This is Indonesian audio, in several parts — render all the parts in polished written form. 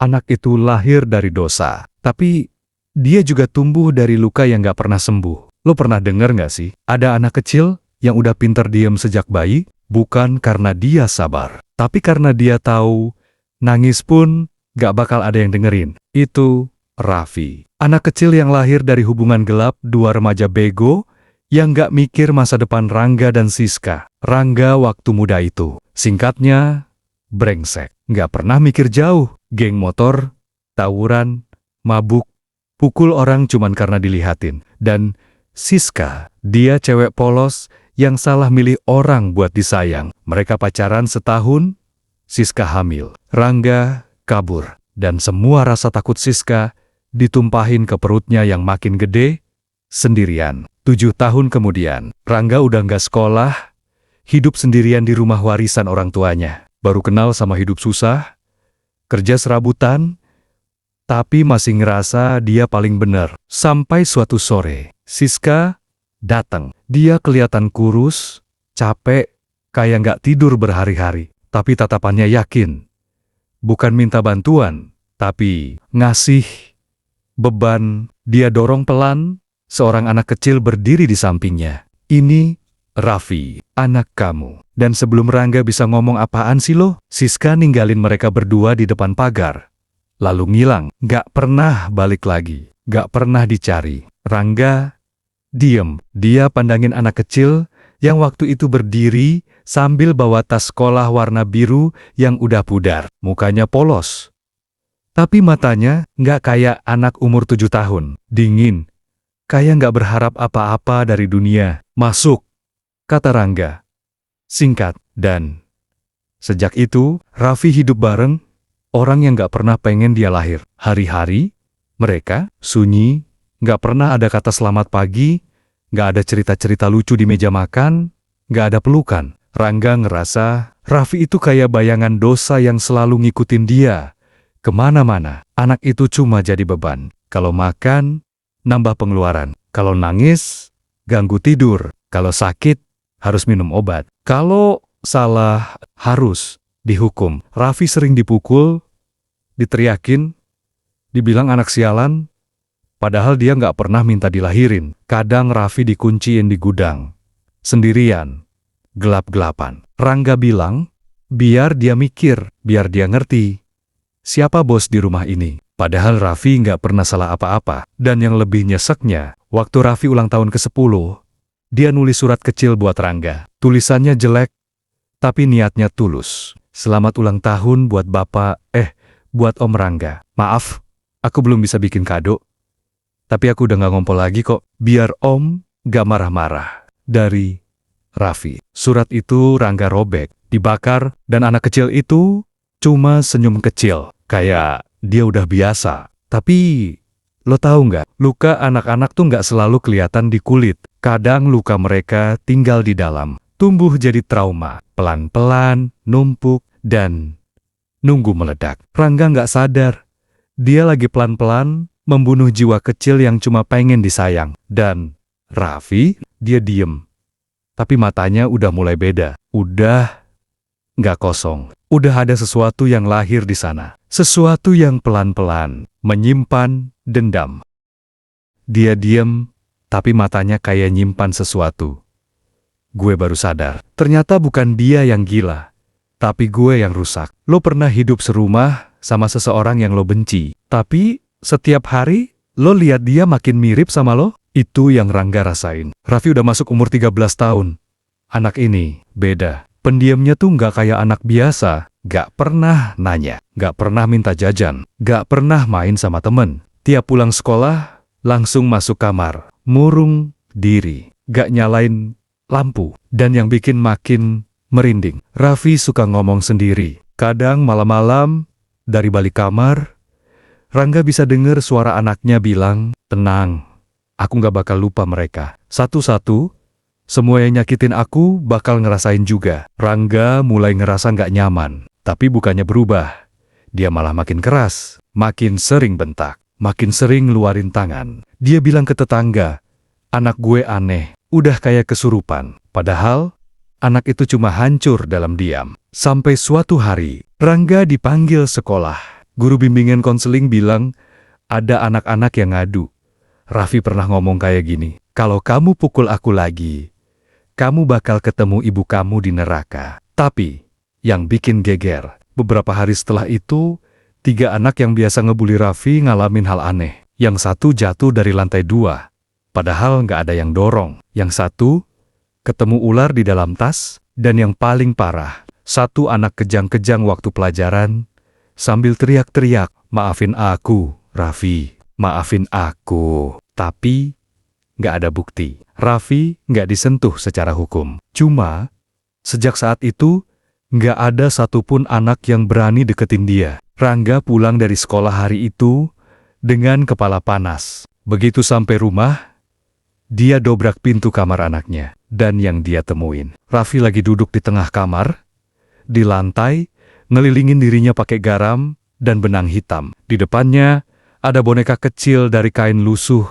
anak itu lahir dari dosa, tapi dia juga tumbuh dari luka yang gak pernah sembuh. Lo pernah denger gak sih? Ada anak kecil yang udah pinter diem sejak bayi, bukan karena dia sabar, tapi karena dia tahu nangis pun gak bakal ada yang dengerin. Itu Raffi. Anak kecil yang lahir dari hubungan gelap dua remaja bego yang gak mikir masa depan Rangga dan Siska. Rangga waktu muda itu, singkatnya, brengsek. Gak pernah mikir jauh, geng motor, tawuran, mabuk, pukul orang cuman karena dilihatin. Dan Siska, dia cewek polos yang salah milih orang buat disayang. Mereka pacaran setahun, Siska hamil. Rangga kabur, dan semua rasa takut Siska ditumpahin ke perutnya yang makin gede, sendirian. 7 tahun kemudian, Rangga udah nggak sekolah, hidup sendirian di rumah warisan orang tuanya. Baru kenal sama hidup susah, kerja serabutan, tapi masih ngerasa dia paling bener. Sampai suatu sore, Siska datang. Dia kelihatan kurus, capek, kayak nggak tidur berhari-hari. Tapi tatapannya yakin. Bukan minta bantuan, tapi ngasih beban. Dia dorong pelan, seorang anak kecil berdiri di sampingnya. Ini Raffi, anak kamu. Dan sebelum Rangga bisa ngomong apaan sih lo, Siska ninggalin mereka berdua di depan pagar. Lalu ngilang, gak pernah balik lagi, gak pernah dicari. Rangga diem, dia pandangin anak kecil yang waktu itu berdiri sambil bawa tas sekolah warna biru yang udah pudar. Mukanya polos, tapi matanya gak kayak anak umur 7 tahun, dingin, kayak gak berharap apa-apa dari dunia. Masuk, kata Rangga. Singkat, dan sejak itu, Raffi hidup bareng orang yang gak pernah pengen dia lahir. Hari-hari, mereka sunyi, gak pernah ada kata selamat pagi, gak ada cerita-cerita lucu di meja makan, gak ada pelukan. Rangga ngerasa Raffi itu kayak bayangan dosa yang selalu ngikutin dia kemana-mana. Anak itu cuma jadi beban. Kalau makan, nambah pengeluaran. Kalau nangis, ganggu tidur. Kalau sakit, harus minum obat. Kalau salah, harus dihukum. Raffi sering dipukul, diteriakin, dibilang anak sialan, padahal dia nggak pernah minta dilahirin. Kadang Raffi dikunciin di gudang, sendirian, gelap-gelapan. Rangga bilang, biar dia mikir, biar dia ngerti siapa bos di rumah ini. Padahal Raffi nggak pernah salah apa-apa. Dan yang lebih nyeseknya, waktu Raffi ulang tahun ke-10, dia nulis surat kecil buat Rangga. Tulisannya jelek, tapi niatnya tulus. Selamat ulang tahun buat Bapak, buat Om Rangga. Maaf, aku belum bisa bikin kado. Tapi aku udah gak ngompol lagi kok. Biar Om gak marah-marah. Dari Raffi. Surat itu Rangga robek, dibakar, dan anak kecil itu cuma senyum kecil. Kayak dia udah biasa. Tapi lo tahu nggak, luka anak-anak tuh nggak selalu kelihatan di kulit. Kadang luka mereka tinggal di dalam, tumbuh jadi trauma, pelan-pelan, numpuk, dan nunggu meledak. Rangga nggak sadar, dia lagi pelan-pelan membunuh jiwa kecil yang cuma pengen disayang. Dan Raffi, dia diem. Tapi matanya udah mulai beda, udah nggak kosong. Udah ada sesuatu yang lahir di sana. Sesuatu yang pelan-pelan menyimpan dendam. Dia diem, tapi matanya kayak nyimpan sesuatu. Gue baru sadar, ternyata bukan dia yang gila, tapi gue yang rusak. Lo pernah hidup serumah sama seseorang yang lo benci, tapi setiap hari lo lihat dia makin mirip sama lo? Itu yang Rangga rasain. Raffi udah masuk umur 13 tahun. Anak ini beda. Pendiamnya tuh nggak kayak anak biasa. Gak pernah nanya, gak pernah minta jajan, gak pernah main sama temen. Tiap pulang sekolah, langsung masuk kamar, murung diri, gak nyalain lampu. Dan yang bikin makin merinding, Raffi suka ngomong sendiri. Kadang malam-malam, dari balik kamar, Rangga bisa dengar suara anaknya bilang, tenang, aku gak bakal lupa mereka. Satu-satu, semua yang nyakitin aku bakal ngerasain juga. Rangga mulai ngerasa gak nyaman. Tapi bukannya berubah, dia malah makin keras, makin sering bentak, makin sering ngeluarin tangan. Dia bilang ke tetangga, anak gue aneh, udah kayak kesurupan. Padahal, anak itu cuma hancur dalam diam. Sampai suatu hari, Rangga dipanggil sekolah. Guru bimbingan konseling bilang, ada anak-anak yang ngadu. Raffi pernah ngomong kayak gini, kalau kamu pukul aku lagi, kamu bakal ketemu ibu kamu di neraka. Tapi, yang bikin geger, beberapa hari setelah itu, 3 anak yang biasa ngebully Raffi ngalamin hal aneh. Yang satu jatuh dari lantai 2, padahal nggak ada yang dorong. Yang satu, ketemu ular di dalam tas. Dan yang paling parah, satu anak kejang-kejang waktu pelajaran, sambil teriak-teriak, maafin aku, Raffi, maafin aku. Tapi, nggak ada bukti. Raffi nggak disentuh secara hukum. Cuma, sejak saat itu, nggak ada satupun anak yang berani deketin dia. Rangga pulang dari sekolah hari itu dengan kepala panas. Begitu sampai rumah, dia dobrak pintu kamar anaknya. Dan yang dia temuin, Raffi lagi duduk di tengah kamar, di lantai, ngelilingin dirinya pakai garam dan benang hitam. Di depannya, ada boneka kecil dari kain lusuh,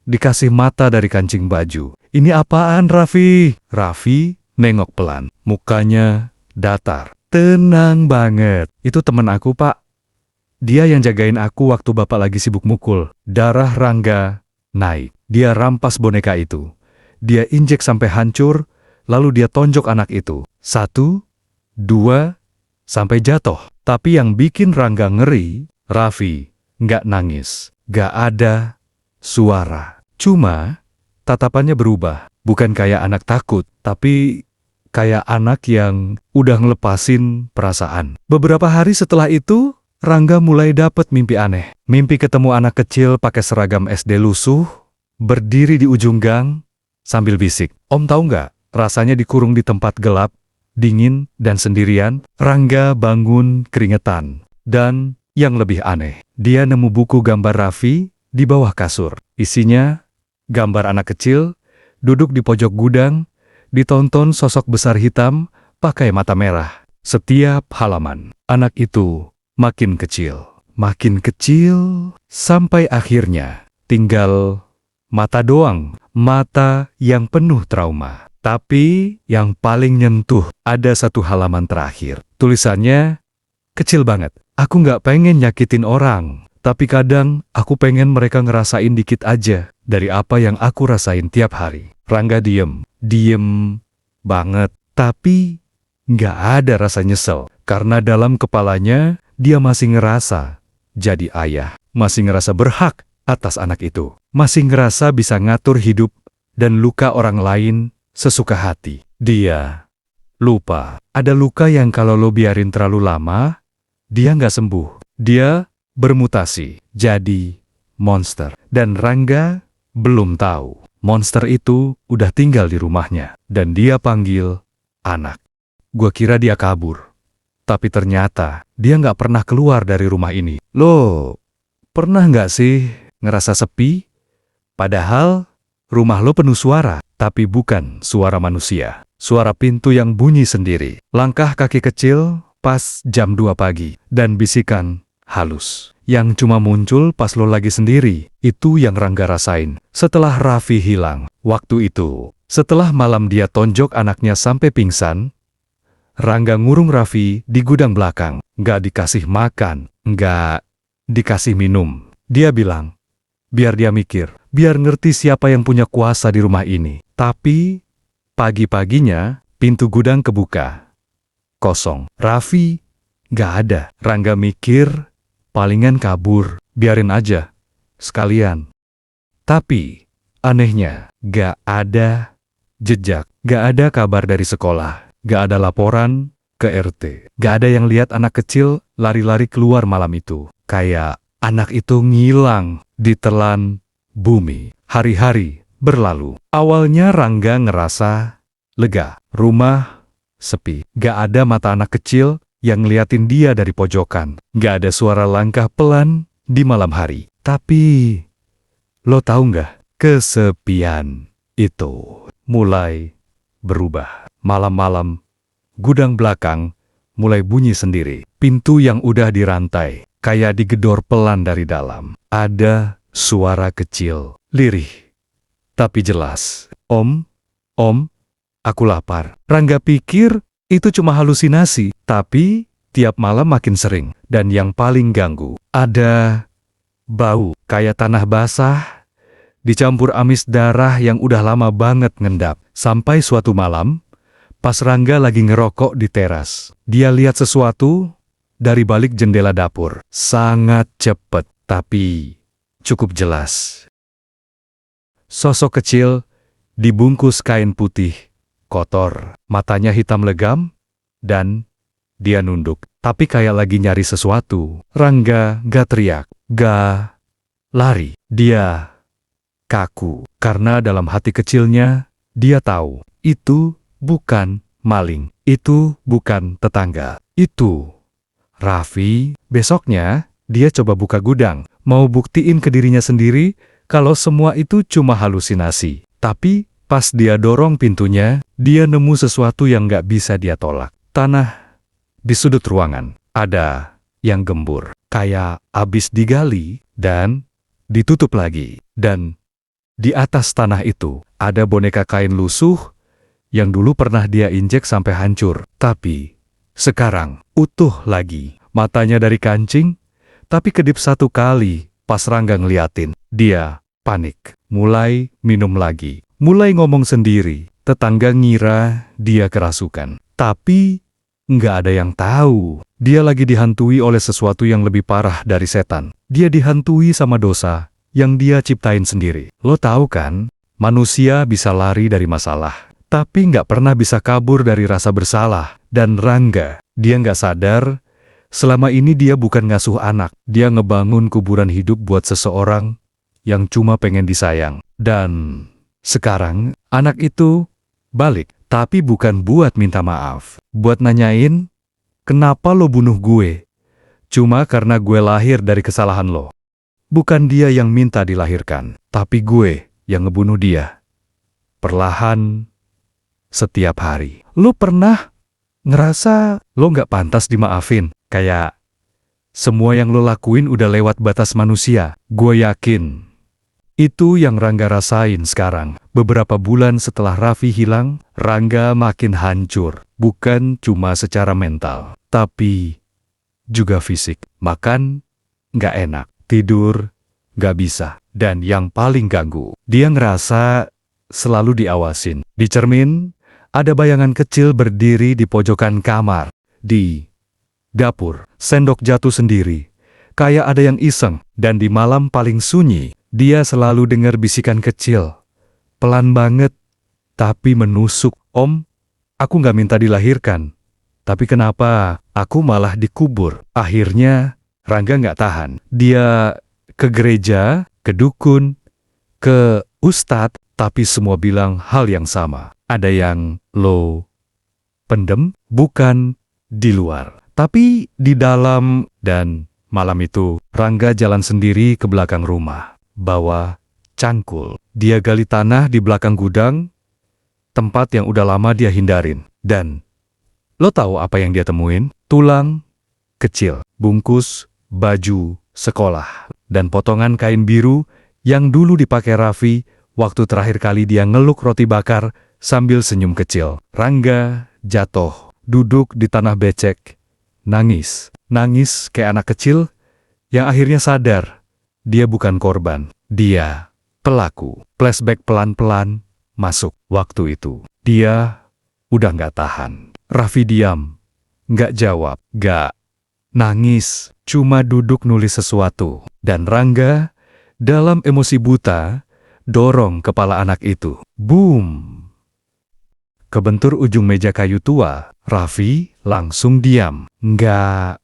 dikasih mata dari kancing baju. Ini apaan, Raffi? Raffi nengok pelan. Mukanya datar. Tenang banget. Itu temen aku, Pak. Dia yang jagain aku waktu Bapak lagi sibuk mukul. Darah Rangga naik. Dia rampas boneka itu. Dia injek sampai hancur, lalu dia tonjok anak itu. 1, 2, sampai jatuh. Tapi yang bikin Rangga ngeri, Raffi nggak nangis. Nggak ada suara. Cuma, tatapannya berubah. Bukan kayak anak takut, tapi kayak anak yang udah ngelepasin perasaan. Beberapa hari setelah itu, Rangga mulai dapat mimpi aneh. Mimpi ketemu anak kecil pakai seragam SD lusuh, berdiri di ujung gang, sambil bisik. Om tahu nggak, rasanya dikurung di tempat gelap, dingin, dan sendirian. Rangga bangun keringetan. Dan yang lebih aneh, dia nemu buku gambar Raffi di bawah kasur. Isinya, gambar anak kecil, duduk di pojok gudang, ditonton sosok besar hitam, pakai mata merah. Setiap halaman, anak itu makin kecil, sampai akhirnya tinggal mata doang, mata yang penuh trauma. Tapi yang paling nyentuh, ada satu halaman terakhir. Tulisannya kecil banget. Aku nggak pengen nyakitin orang, tapi kadang aku pengen mereka ngerasain dikit aja dari apa yang aku rasain tiap hari. Rangga diem banget, tapi nggak ada rasa nyesel. Karena dalam kepalanya, dia masih ngerasa jadi ayah, masih ngerasa berhak atas anak itu, masih ngerasa bisa ngatur hidup dan luka orang lain sesuka hati. Dia lupa, ada luka yang kalau lo biarin terlalu lama, dia nggak sembuh. Dia bermutasi jadi monster. Dan Rangga belum tahu, monster itu udah tinggal di rumahnya. Dan dia panggil anak. Gua kira dia kabur. Tapi ternyata, dia nggak pernah keluar dari rumah ini. Lo, pernah nggak sih ngerasa sepi? Padahal, rumah lo penuh suara, tapi bukan suara manusia. Suara pintu yang bunyi sendiri, langkah kaki kecil pas jam 2 pagi, dan bisikan halus yang cuma muncul pas lo lagi sendiri. Itu yang Rangga rasain setelah Raffi hilang. Waktu itu, setelah malam dia tonjok anaknya sampai pingsan, Rangga ngurung Raffi di gudang belakang. Nggak dikasih makan, nggak dikasih minum. Dia bilang, biar dia mikir, biar ngerti siapa yang punya kuasa di rumah ini. Tapi, pagi-paginya, pintu gudang kebuka. Kosong. Raffi nggak ada. Rangga mikir, palingan kabur, biarin aja. Sekalian. Tapi, anehnya, nggak ada jejak. Nggak ada kabar dari sekolah. Gak ada laporan ke RT. Gak ada yang lihat anak kecil lari-lari keluar malam itu. Kayak anak itu ngilang ditelan bumi. Hari-hari berlalu. Awalnya Rangga ngerasa lega. Rumah sepi. Gak ada mata anak kecil yang ngeliatin dia dari pojokan. Gak ada suara langkah pelan di malam hari. Tapi, lo tahu nggak? Kesepian itu mulai berubah. Malam-malam, gudang belakang mulai bunyi sendiri. Pintu yang udah dirantai, kayak digedor pelan dari dalam. Ada suara kecil, lirih, tapi jelas. Om, aku lapar. Rangga pikir itu cuma halusinasi, tapi setiap malam makin sering. Dan yang paling ganggu, ada bau kayak tanah basah, dicampur amis darah yang udah lama banget ngendap. Sampai suatu malam, pas Rangga lagi ngerokok di teras, dia lihat sesuatu dari balik jendela dapur. Sangat cepet, tapi cukup jelas. Sosok kecil dibungkus kain putih, kotor, matanya hitam legam, dan dia nunduk, tapi kayak lagi nyari sesuatu. Rangga gak teriak, gak lari. Dia kaku, karena dalam hati kecilnya, dia tahu, itu bukan maling, itu bukan tetangga, itu Raffi. Besoknya, dia coba buka gudang, mau buktiin ke dirinya sendiri kalau semua itu cuma halusinasi. Tapi, pas dia dorong pintunya, dia nemu sesuatu yang gak bisa dia tolak. Tanah di sudut ruangan, ada yang gembur, kayak abis digali, dan ditutup lagi. Dan di atas tanah itu, ada boneka kain lusuh, yang dulu pernah dia injek sampai hancur. Tapi, sekarang, utuh lagi. Matanya dari kancing, tapi kedip satu kali, pas Rangga ngeliatin. Dia panik, mulai minum lagi, mulai ngomong sendiri. Tetangga ngira dia kerasukan. Tapi, nggak ada yang tahu. Dia lagi dihantui oleh sesuatu yang lebih parah dari setan. Dia dihantui sama dosa yang dia ciptain sendiri. Lo tahu kan, manusia bisa lari dari masalah, tapi nggak pernah bisa kabur dari rasa bersalah. Dan Rangga, dia nggak sadar, selama ini dia bukan ngasuh anak. Dia ngebangun kuburan hidup buat seseorang yang cuma pengen disayang. Dan sekarang, anak itu balik. Tapi bukan buat minta maaf, buat nanyain, kenapa lo bunuh gue? Cuma karena gue lahir dari kesalahan lo. Bukan dia yang minta dilahirkan, tapi gue yang ngebunuh dia. Perlahan, setiap hari. Lo pernah ngerasa lo nggak pantas dimaafin? Kayak semua yang lo lakuin udah lewat batas manusia. Gue yakin itu yang Rangga rasain sekarang. Beberapa bulan setelah Raffi hilang, Rangga makin hancur. Bukan cuma secara mental, tapi juga fisik. Makan nggak enak, tidur nggak bisa. Dan yang paling ganggu, dia ngerasa selalu diawasin. Di cermin, ada bayangan kecil berdiri di pojokan kamar. Di dapur, sendok jatuh sendiri. Kayak ada yang iseng. Dan di malam paling sunyi, dia selalu dengar bisikan kecil, pelan banget, tapi menusuk. Om, aku nggak minta dilahirkan. Tapi kenapa aku malah dikubur? Akhirnya, Rangga nggak tahan. Dia ke gereja, ke dukun, ke ustadz, tapi semua bilang hal yang sama. Ada yang lo pendem, bukan di luar, tapi di dalam. Dan malam itu, Rangga jalan sendiri ke belakang rumah. Bawa cangkul. Dia gali tanah di belakang gudang, tempat yang udah lama dia hindarin. Dan lo tahu apa yang dia temuin? Tulang kecil, bungkus baju sekolah, dan potongan kain biru yang dulu dipakai Raffi waktu terakhir kali dia ngeluk roti bakar sambil senyum kecil. Rangga jatuh, duduk di tanah becek, nangis. Nangis kayak anak kecil yang akhirnya sadar. Dia bukan korban, dia pelaku. Flashback pelan-pelan masuk. Waktu itu, dia udah nggak tahan. Raffi diam, nggak jawab, nggak nangis, cuma duduk nulis sesuatu. Dan Rangga, dalam emosi buta, dorong kepala anak itu. Boom! Kebentur ujung meja kayu tua. Raffi langsung diam, nggak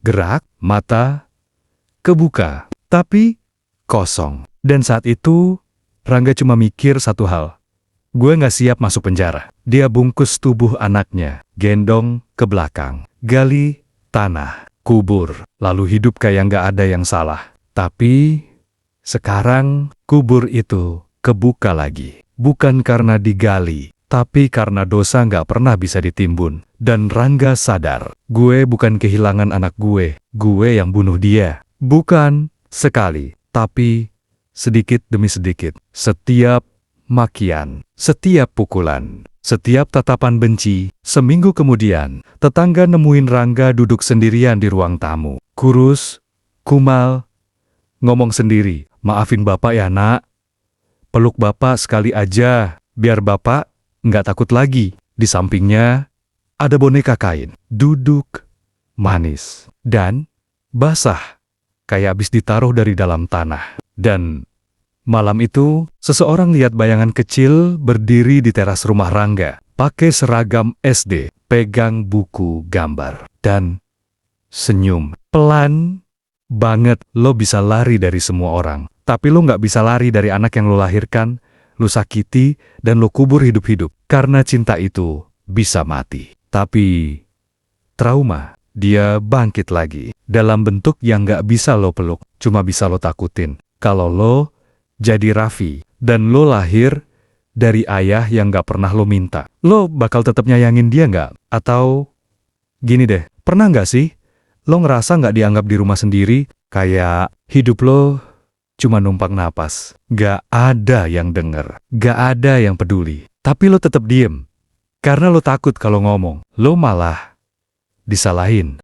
gerak, mata kebuka. Tapi kosong. Dan saat itu, Rangga cuma mikir satu hal. Gue nggak siap masuk penjara. Dia bungkus tubuh anaknya, gendong ke belakang, gali tanah, kubur, lalu hidup kayak nggak ada yang salah. Tapi, sekarang kubur itu kebuka lagi. Bukan karena digali, tapi karena dosa nggak pernah bisa ditimbun. Dan Rangga sadar, gue bukan kehilangan anak gue yang bunuh dia. Bukan sekali, tapi sedikit demi sedikit. Setiap makian, setiap pukulan, Setiap tatapan benci. Seminggu kemudian, tetangga nemuin Rangga duduk sendirian di ruang tamu. Kurus, kumal, ngomong sendiri, "Maafin Bapak ya, Nak. Peluk Bapak sekali aja, biar Bapak nggak takut lagi." Di sampingnya, ada boneka kain, duduk, manis, dan basah, kayak habis ditaruh dari dalam tanah. Dan malam itu, seseorang lihat bayangan kecil berdiri di teras rumah Rangga, pakai seragam SD, pegang buku gambar, dan senyum. Pelan banget. Lo bisa lari dari semua orang, tapi lo nggak bisa lari dari anak yang lo lahirkan, lo sakiti, dan lo kubur hidup-hidup. Karena cinta itu bisa mati. Tapi trauma, dia bangkit lagi, dalam bentuk yang nggak bisa lo peluk, cuma bisa lo takutin. Kalau lo jadi Raffi, dan lo lahir dari ayah yang gak pernah lo minta, lo bakal tetap nyayangin dia gak? Atau gini deh, pernah gak sih lo ngerasa gak dianggap di rumah sendiri? Kayak hidup lo cuma numpang napas, gak ada yang denger, gak ada yang peduli. Tapi lo tetap diem, karena lo takut kalau ngomong, lo malah disalahin.